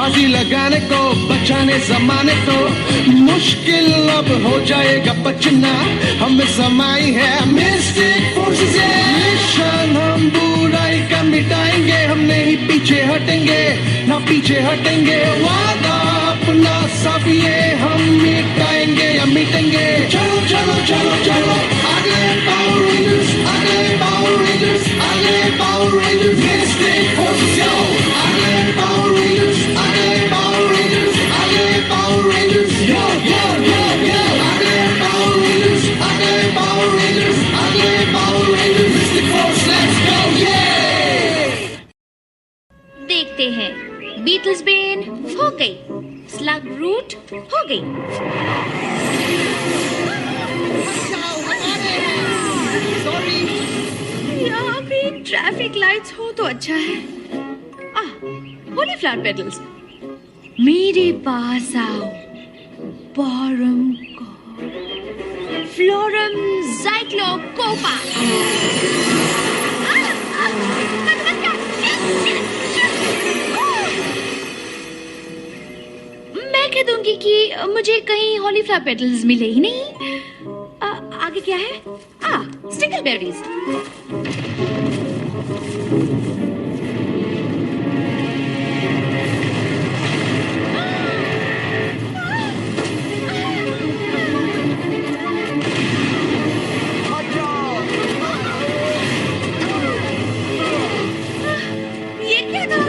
बाजी लगाने को, बचाने जमाने को, मुश्किल अब हो जाएगा बचना। हमें समाई है मिस्टिक फोर्सेस, मिशन हम बुराई का मिटाएंगे, हम नहीं पीछे हटेंगे, ना पीछे हटेंगे। वादा अपना सब ये हम मिटाएंगे या मिटेंगे। चलो चलो चलो चलो आगे पावर रेंजर्स, आगे पावर रेंजर्स, आगे पावर रेंजर्स, मिस्टिक फोर्सेस यो। आगे पावर रेंजर्स, आगे पावर रेंजर्स, आगे पावर रेंजर्स यो यो यो यो। आगे पावर रेंजर्स, आगे पावर रेंजर्स, आगे power rangers, Mystic Force let's go ये। देखते हैं, बीटल्स ब्रेन हो गई, स्लग रूट हो गई। यहाँ पे ट्रैफिक लाइट्स हो तो अच्छा है। होली फ्लावर पेटल्स, मेरे पास आओ। बॉरम को फ्लोरम ज़ाइक्लोकोपा। मैं कह दूंगी कि मुझे कहीं होली फ्लावर पेटल्स मिले ही नहीं। आगे क्या है? Sticker berries. ये क्या था?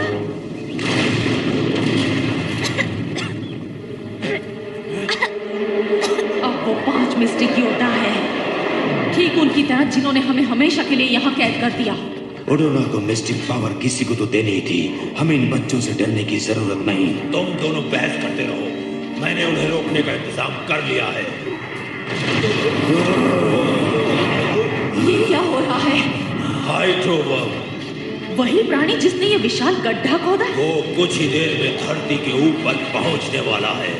वो 5 मिस्टिक योद्धा है, ठीक उनकी तरह जिन्होंने हमें हमेशा के लिए यहाँ कैद कर दिया। ओडोना को मिस्टिक पावर किसी को तो देनी ही थी, हमें इन बच्चों से डरने की जरूरत नहीं। तुम दोनों बहस करते रहो, मैंने उन्हें रोकने का इंतजाम कर लिया है। ये क्या हो रहा है? हाइड्रोवर्म, वही प्राणी जिसने ये विशाल गड्ढा खोदा है? वो कुछ ही देर में धरती के ऊपर पहुंचने वाला है।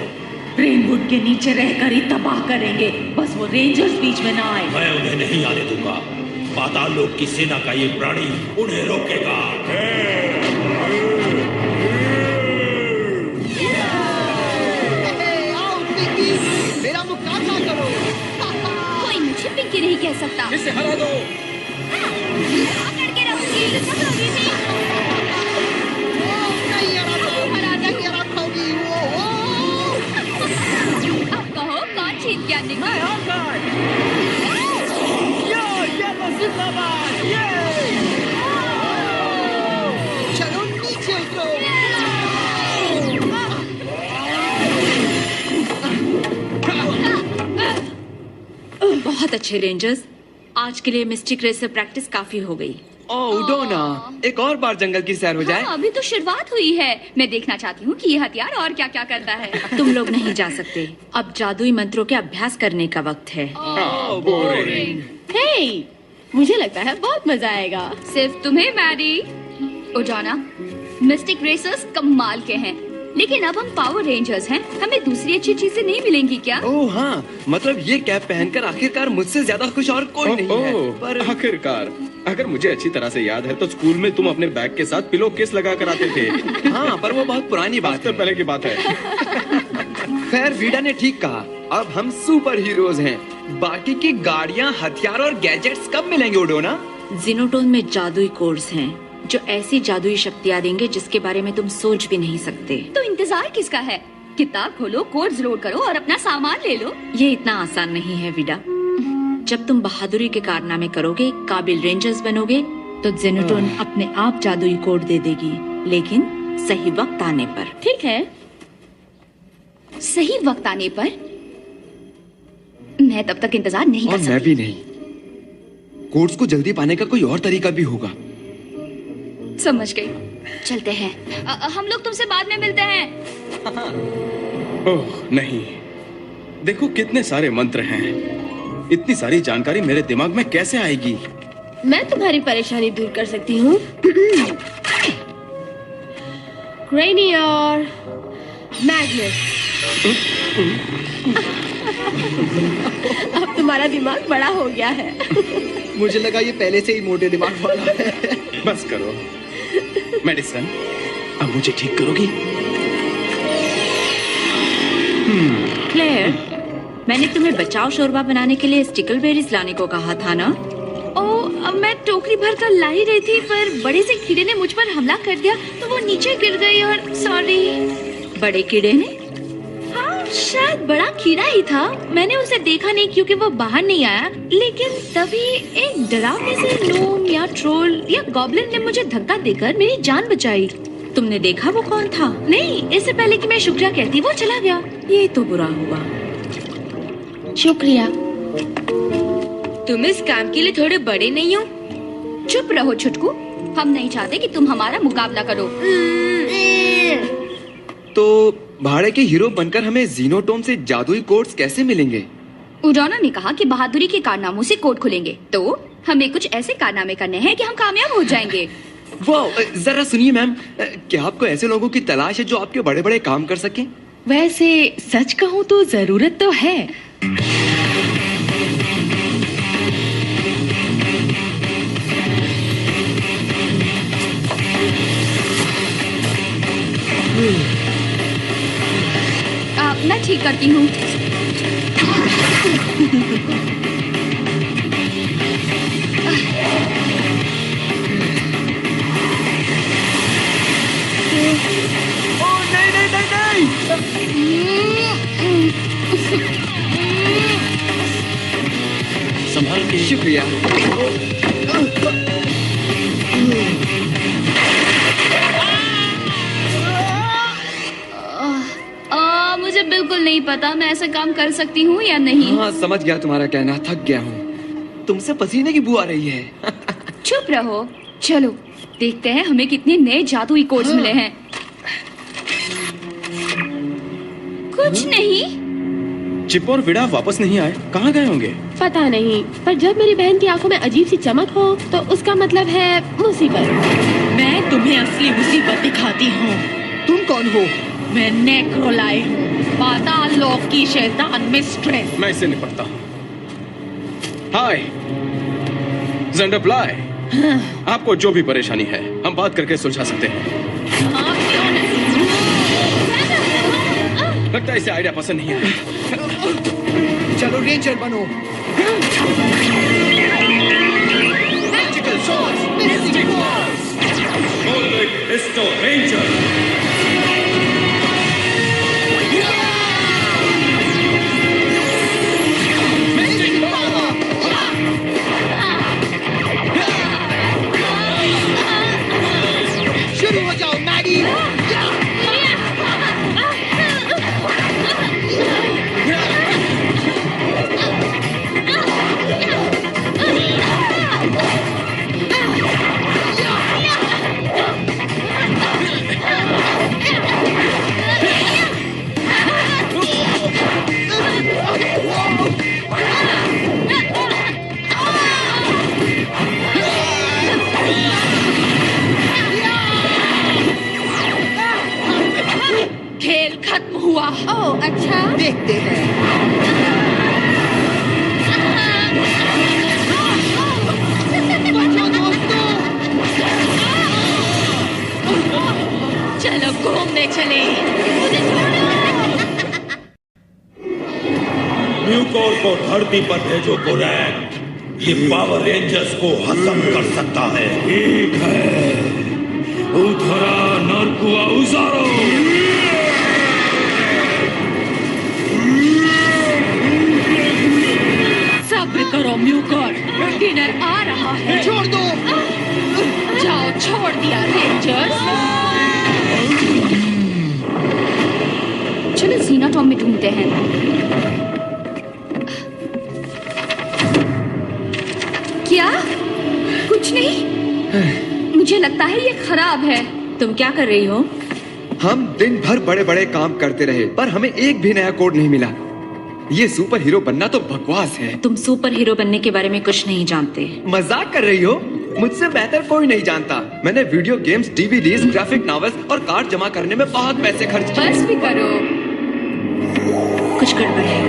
रेनवुड के नीचे रहकर ही तबाह करेंगे, बस वो रेंजर्स बीच में ना आए। मैं उन्हें नहीं आने दूंगा। पाताल लोक की सेना का ये प्राणी उन्हें रोकेगा। मेरा मुकाबला करो। कोई मुझे पिंकी नहीं कह सकता। इसे हरा दो। पकड़ के रखूंगी, पकड़ोगी नहीं। अब कहो कौन जीत गया? चलो नीचे उतरो। बहुत अच्छे रेंजर्स, आज के लिए मिस्टिक रेस से प्रैक्टिस काफी हो गई। ओडोना, एक और बार जंगल की सैर हो जाए। अभी तो शुरुआत हुई है। मैं देखना चाहती हूँ कि ये हथियार और क्या क्या करता है। तुम लोग नहीं जा सकते, अब जादुई मंत्रों के अभ्यास करने का वक्त है। बोरिंग। हे, मुझे लगता है बहुत मजा आएगा। सिर्फ तुम्हें मैरी। ओडोना, मिस्टिक रेसर्स कमाल के हैं, लेकिन अब हम पावर रेंजर्स हैं, हमें दूसरी अच्छी चीजें नहीं मिलेंगी क्या? ओह हाँ, मतलब ये कैप पहनकर आखिरकार मुझसे ज्यादा खुश और कोई नहीं है। पर आखिरकार, अगर मुझे अच्छी तरह से याद है तो स्कूल में तुम अपने बैग के साथ पिलो केस लगा कर आते थे। हाँ, पर वो बहुत पुरानी बात है। पहले की बात है। खैर, वीडा ने ठीक कहा, अब हम सुपर हीरोज हैं। बाकी की गाड़ियाँ, हथियार और गैजेट्स कब मिलेंगे ओडोना? जिनोटोन में जादुई कोर्स हैं, जो ऐसी जादुई शक्तियाँ देंगे जिसके बारे में तुम सोच भी नहीं सकते। तो इंतजार किसका है? किताब खोलो, कोड्स लोड करो और अपना सामान ले लो। ये इतना आसान नहीं है विडा। जब तुम बहादुरी के कारनामे करोगे, काबिल रेंजर्स बनोगे, तो जेनोटोन अपने आप जादुई कोड दे देगी, लेकिन सही वक्त आने पर। ठीक है, सही वक्त आने पर? मैं तब तक इंतजार नहीं कर सकती। मैं भी नहीं। कोड्स को जल्दी पाने का कोई और तरीका भी होगा। समझ गई, चलते हैं। हम लोग तुमसे बाद में मिलते हैं। ओह नहीं, देखो कितने सारे मंत्र हैं, इतनी सारी जानकारी मेरे दिमाग में कैसे आएगी? मैं तुम्हारी परेशानी दूर कर सकती हूँ। क्रेनियर मैग्नेट। अब तुम्हारा दिमाग बड़ा हो गया है। मुझे लगा ये पहले से ही मोटे दिमाग वाला है। बस करो। मेडिसन, अब मुझे ठीक करोगी? क्लेयर, मैंने तुम्हें बचाव शोरबा बनाने के लिए स्टिकलबेरीज लाने को कहा था ना? अब मैं टोकरी भर कर ला ही रही थी, पर बड़े से कीड़े ने मुझ पर हमला कर दिया तो वो नीचे गिर गई और सॉरी। बड़े कीड़े ने? हाँ, शायद बड़ा कीड़ा ही था। मैंने उसे देखा नहीं क्योंकि वो बाहर नहीं आया, लेकिन तभी एक डरावने से gnome या ट्रोल या गॉब्लिन ने मुझे धक्का देकर मेरी जान बचाई। तुमने देखा वो कौन था? नहीं, इससे पहले कि मैं शुक्रिया कहती वो चला गया। ये तो बुरा हुआ। शुक्रिया। तुम इस काम के लिए थोड़े बड़े नहीं हो? चुप रहो छुटकू, हम नहीं चाहते कि तुम हमारा मुकाबला करो। तो भाड़े के हीरो बनकर हमें जीनोटोम से जादुई कोड्स कैसे मिलेंगे? उडाना ने कहा कि बहादुरी के कारनामों से कोड खुलेंगे, तो हमें कुछ ऐसे कारनामे करने हैं कि हम कामयाब हो जाएंगे। वाह, जरा सुनिए मैम, क्या आपको ऐसे लोगों की तलाश है जो आपके बड़े बड़े काम कर सकें? वैसे सच कहूँ तो जरूरत तो है। मैं ठीक करती हूँ। संभाल के। शुक्रिया। मुझे बिल्कुल नहीं पता मैं ऐसा काम कर सकती हूँ या नहीं। हाँ, समझ गया तुम्हारा कहना, थक गया हूँ। तुमसे पसीने की बू आ रही है। चुप रहो, चलो देखते हैं हमें कितने नए जादुई कोड्स मिले हैं। कुछ नहीं। चिप और विड़ा वापस नहीं आए, कहाँ गए होंगे? पता नहीं, पर जब मेरी बहन की आंखों में अजीब सी चमक हो तो उसका मतलब है मुसीबत। मैं तुम्हें असली मुसीबत दिखाती हूँ। तुम कौन हो? मैं नेक्रोलाई हूँ, पाताल लोक की शैतान मिस्ट्रेस। मैं इससे निपटता हूँ। हाय ज़ेंडरप्लाई, आपको जो भी परेशानी है हम बात करके सुलझा सकते हैं। लगता है इसे आइडिया पसंद नहीं है। चलो रेंजर बनो। Magical swords, mistake Wars. Histo Ranger। शुरू हो जाओ मैगी। खेल खत्म हुआ। ओह अच्छा। देखते हैं। चलो घूमने चले। म्यूकोर को धरती पर भेजो कोरैक, ये पावर रेंजर्स को खत्म कर सकता है। ठीक है, उधरा नरकुआ उजारो। सब्र करो म्यूकोर, डिनर आ रहा है। छोड़ दो। जाओ, छोड़ दिया रेंजर्स। चलो जीनाटॉम में ढूंढते हैं। क्या? कुछ नहीं। मुझे लगता है ये खराब है। तुम क्या कर रही हो? हम दिन भर बड़े बड़े काम करते रहे पर हमें एक भी नया कोड नहीं मिला। ये सुपर हीरो बनना तो बकवास है। तुम सुपर हीरो बनने के बारे में कुछ नहीं जानते। मजाक कर रही हो? मुझसे बेहतर कोई नहीं जानता। मैंने video games, DVDs, graphic novels और कार्ड जमा करने में बहुत पैसे खर्च किए। बस भी करो। कुछ गड़बड़ है।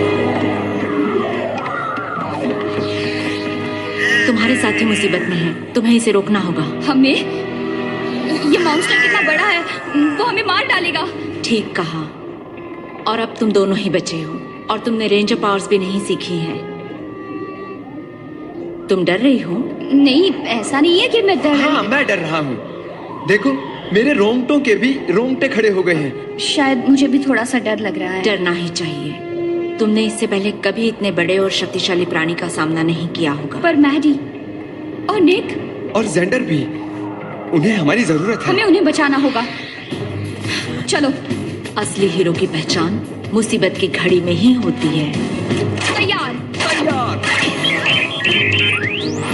तुम्हारे साथी मुसीबत में है, तुम्हें इसे रोकना होगा। हमें? ये मॉन्स्टर कितना बड़ा है, वो हमें मार डालेगा। ठीक कहा। और अब तुम दोनों ही बचे हो। और तुमने रेंजर पावर्स भी नहीं सीखी हैं। तुम डर रही हो? नहीं, ऐसा नहीं है कि मैं डर हाँ, मैं डर रहा हूँ। देखो, मेरे रोंगटों के भी रोंगटे खड़े हो गए हैं। शायद मुझे भी थोड़ा सा डर लग रहा है। डरना ही चाहिए। तुमने इससे पहले कभी इतने बड़े और शक्तिशाली प्राणी का सामना नहीं किया होगा। पर मैडी और निक और जेंडर भी, उन्हें हमारी जरूरत है। हमें उन्हें बचाना होगा। चलो। असली हीरो की पहचान मुसीबत की घड़ी में ही होती है। तैयार।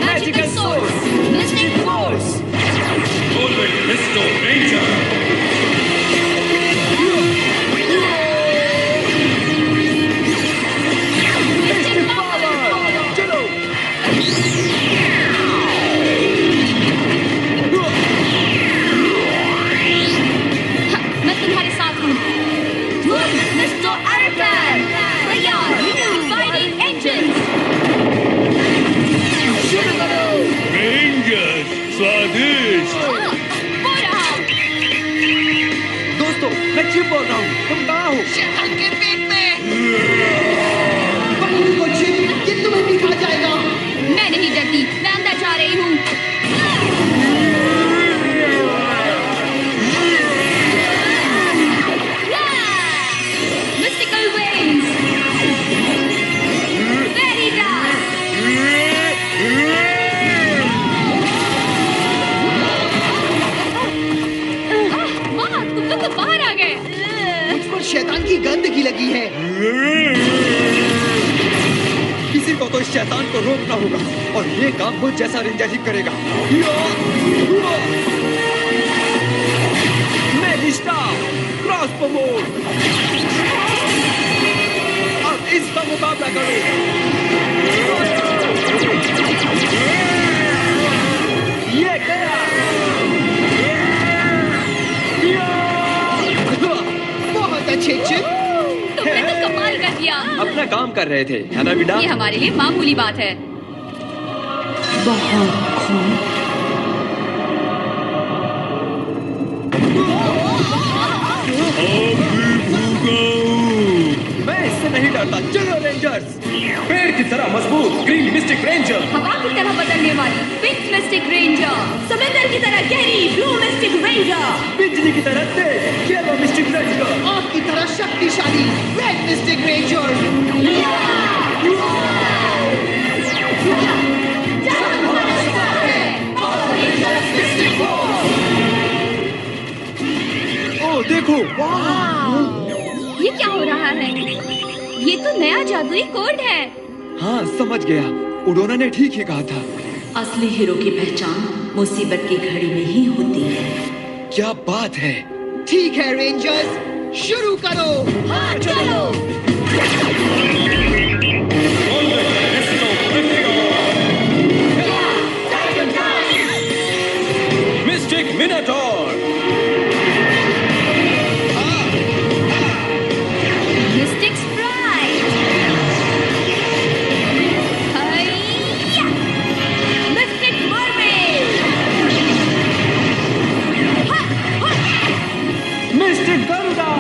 Magical source, Mystic Force. Mister ranger. चलो। मैं तुम्हारे साथ हूँ। मिस्टर एरफैन, तैयार। Firing engines. शुरू करो। रेंजर्स स्वादिष्ट। हो रहा। दोस्तों, मैं चिप बोल रहा हूँ। तुम कहाँ हो? शैतान के पेट में। पकड़ो को चिप, ये तुम्हें भी खा जाएगा। मैं नहीं डरती, मैं अंदर जा रही हूँ। Mystical wings. Very dark. वाह, तुम तो बाहर आ गए। मुझ पर शैतान की गंदगी लगी है। किसी को तो इस शैतान को रोकना होगा और ये काम मुझ जैसा रेंजर ही करेगा। मैजिस्टा क्रॉसबो मोड। अब इसका मुकाबला करो। ये गया। बहुत अच्छे चिप। तुमने तो कमाल कर दिया। अपना काम कर रहे थे, है ना विडा? ये हमारे लिए मामूली बात है। बहुत खून। मैं इससे नहीं डरता। चलो रेंजर्स। पेड़ की तरह मजबूत ग्रीन मिस्टिक रेंजर, हवा की तरह बदलने वाली पिंक मिस्टिक रेंजर, समंदर की तरह गहरी ब्लू मिस्टिक रेंजर, बिजली की तरह तेज येलो मिस्टिक रेंजर, आग की तरह शक्तिशाली रेड मिस्टिक रेंजर। ओ देखो, ये क्या हो रहा है? ये तो नया जादुई कोड है। हाँ समझ गया, उडोना ने ठीक ही कहा था। असली हीरो की पहचान मुसीबत की घड़ी में ही होती है। क्या बात है। ठीक है रेंजर्स, शुरू करो। हाँ चलो। मिस्टिक मिनाटोर, मिस्टिक स्प्राइट, हाइया, mystic mermaid, mystic Garuda,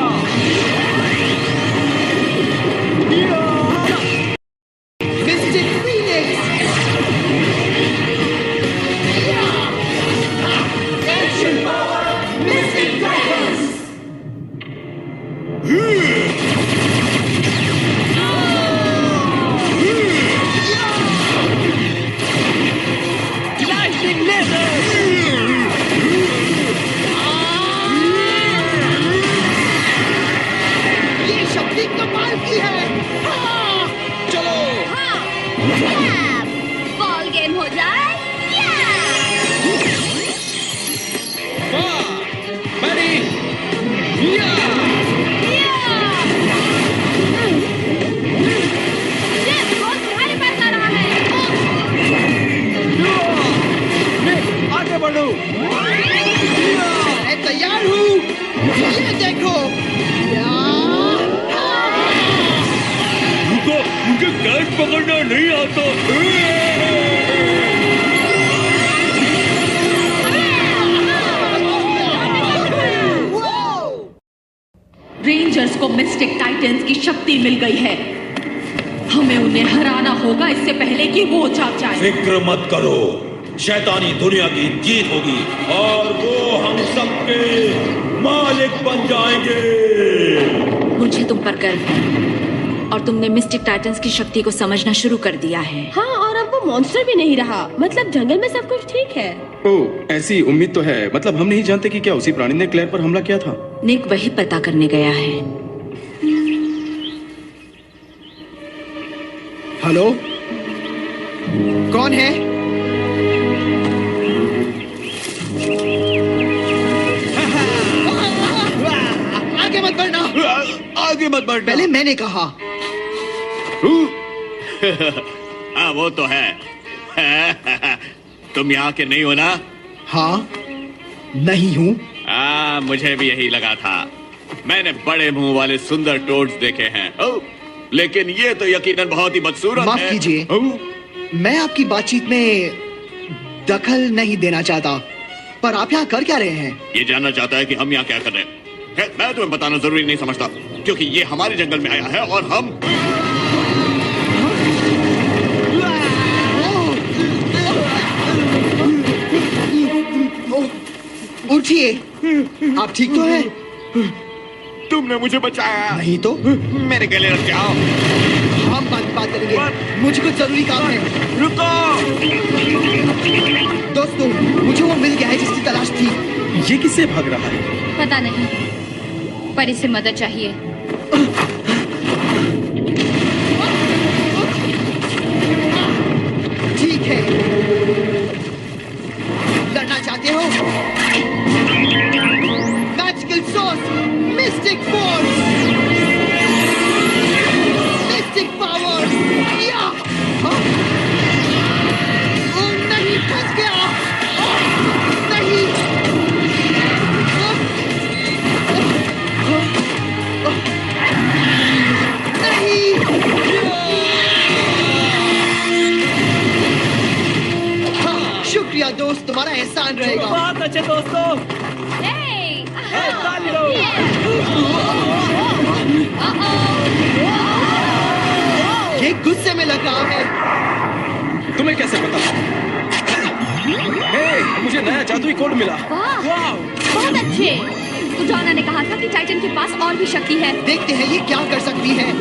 mystic phoenix, action power, mystic dragons. Lightning laser, ये शक्ति कमाल की है। चलो। बॉल गेम हो जाए। वाह, मैडी, या, ये बॉल तुम्हारे पास आ रहा है। आगे बढ़ो। मैं तैयार हूँ। ये देखो। रुको, मुझे कैच पकड़ना नहीं आता। रेंजर्स को मिस्टिक टाइटंस की शक्ति मिल गई है। हमें उन्हें हराना होगा इससे पहले कि वो जाग जाए। फिक्र मत करो, शैतानी दुनिया की जीत होगी और वो हम सबके मालिक बन जाएंगे। मुझे तुम पर गर्व है और तुमने मिस्टिक टाइटंस की शक्ति को समझना शुरू कर दिया है। हाँ, और अब वो मॉन्स्टर भी नहीं रहा। मतलब जंगल में सब कुछ ठीक है। ओह, ऐसी उम्मीद तो है। मतलब हम नहीं जानते कि क्या उसी प्राणी ने क्लेयर पर हमला किया था। निक वही पता करने गया है। हेलो, कौन है? आगे मत बढ़ना, आगे मत बढ़। पहले मैंने कहा। हाँ वो तो है। तुम यहाँ के नहीं हो ना? हाँ, नहीं हूँ। मुझे भी यही लगा था। मैंने बड़े मुंह वाले सुंदर टोड्स देखे हैं, लेकिन ये तो यकीनन बहुत ही बदसूरत है। माफ कीजिए, मैं आपकी बातचीत में दखल नहीं देना चाहता, पर आप यहाँ कर क्या रहे हैं? ये जानना चाहता है कि हम यहाँ क्या कर रहे हैं? मैं तुम्हें बताना जरूरी नहीं समझता, क्योंकि ये हमारे जंगल में आया है और हम उठिए, आप ठीक तो हैं? तुमने मुझे बचाया। नहीं तो मेरे गले लग जाओ। हम बात करेंगे, मुझे कुछ जरूरी काम है। रुको दोस्तों, मुझे वो मिल गया है जिसकी तलाश थी। ये किससे भाग रहा है? पता नहीं, पर इसे मदद चाहिए। ठीक है, लड़ना चाहते हो? Magical sauce, Mystic Force, mistake power, या नहीं, फंस गया। नहीं, शुक्रिया दोस्त, तुम्हारा एहसान रहेगा। बहुत अच्छे दोस्तों। ये गुस्से में लग रहा है। तुम्हें कैसे पता? मुझे नया जादुई कोड मिला। वाह, बहुत अच्छे। उजाना ने कहा था कि टाइटन के पास और भी शक्ति है। देखते हैं ये क्या कर सकती है।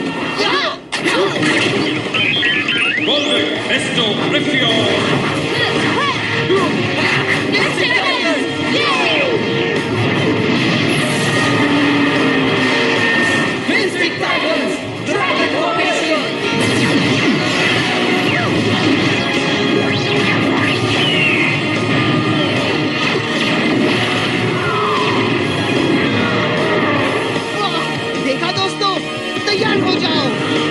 देखा दोस्तों, तैयार हो जाओ,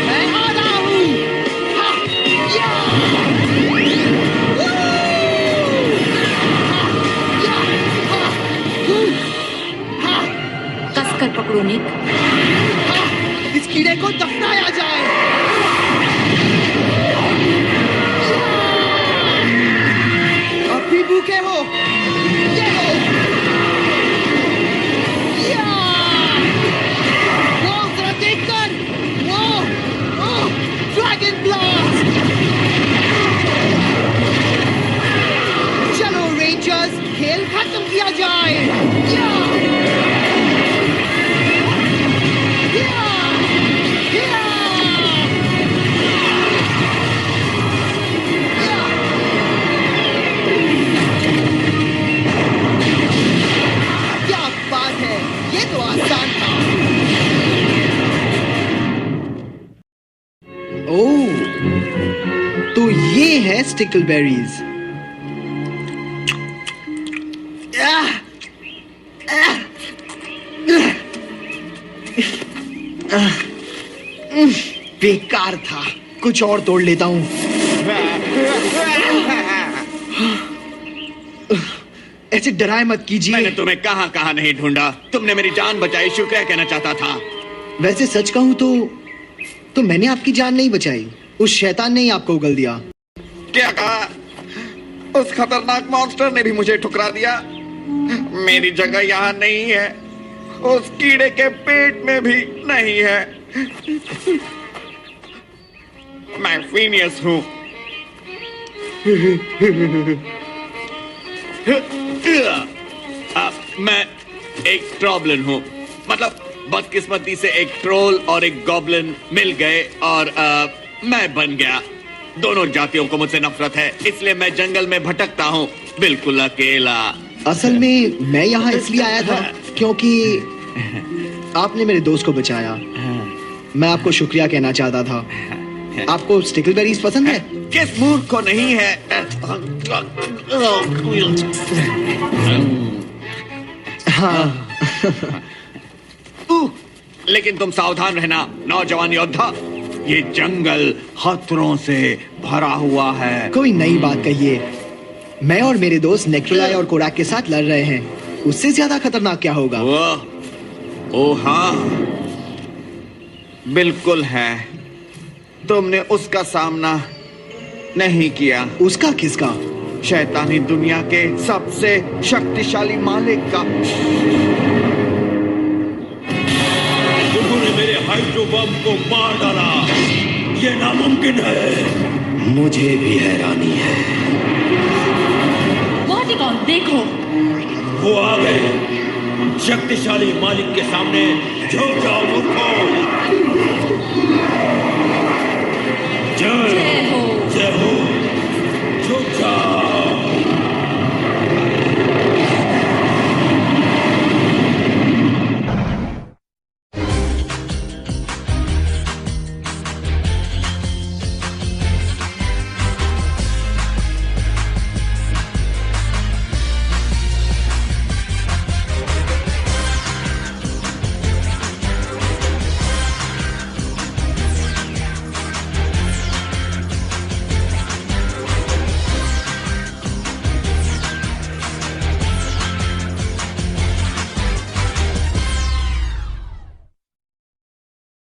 मैं आ रहा हूँ। कसकर पकड़ो निक। इस कीड़े को दफनाया जाए। अब भी भूखे हो? ये लो। वो जरा देखकर, वो ड्रैगन ब्लास्ट। चलो रेंजर्स, खेल खत्म किया जाए। क्या बात है, ये तो आसान था। ओह, तो ये है स्टिकलबेरीज। बेकार था, कुछ और तोड़ लेता हूँ। ऐसे डराए मत कीजिए। मैंने तुम्हें कहाँ कहाँ नहीं ढूंढा। तुमने मेरी जान बचाई, शुक्रिया कहना चाहता था। वैसे सच कहूँ तो मैंने आपकी जान नहीं बचाई, उस शैतान ने ही आपको उगल दिया। क्या कहा? उस खतरनाक मॉन्स्टर ने भी मुझे ठुकरा दिया। मेरी जगह यहाँ नहीं है, उस कीड़े के पेट में भी नहीं है। मैं फीनियस हूँ। मैं एक ट्रॉबलन हूँ, मतलब बदकिस्मती से एक ट्रोल और एक गॉब्लिन मिल गए और मैं बन गया। दोनों जातियों को मुझसे नफरत है, इसलिए मैं जंगल में भटकता हूँ, बिल्कुल अकेला। असल में मैं यहाँ इसलिए आया था क्योंकि आपने मेरे दोस्त को बचाया। मैं आपको शुक्रिया कहना चाहता था। आपको स्टिकलबेरीज पसंद है? किस मूर्ख को नहीं है? हाँ। लेकिन तुम सावधान रहना नौजवान योद्धा, ये जंगल खतरों से भरा हुआ है। कोई नई बात कहिए। मैं और मेरे दोस्त नेक्रोलाई और कोराक के साथ लड़ रहे हैं, उससे ज्यादा खतरनाक क्या होगा? ओ हाँ, बिल्कुल है। तुमने उसका सामना नहीं किया। उसका किसका? शैतानी दुनिया के सबसे शक्तिशाली मालिक का। उन्होंने मेरे हाइड्रो बम को मार डाला, ये नामुमकिन है। मुझे भी हैरानी है। कौन देखो, वो आ गए। शक्तिशाली मालिक के सामने झुक जाओ मूर्खों।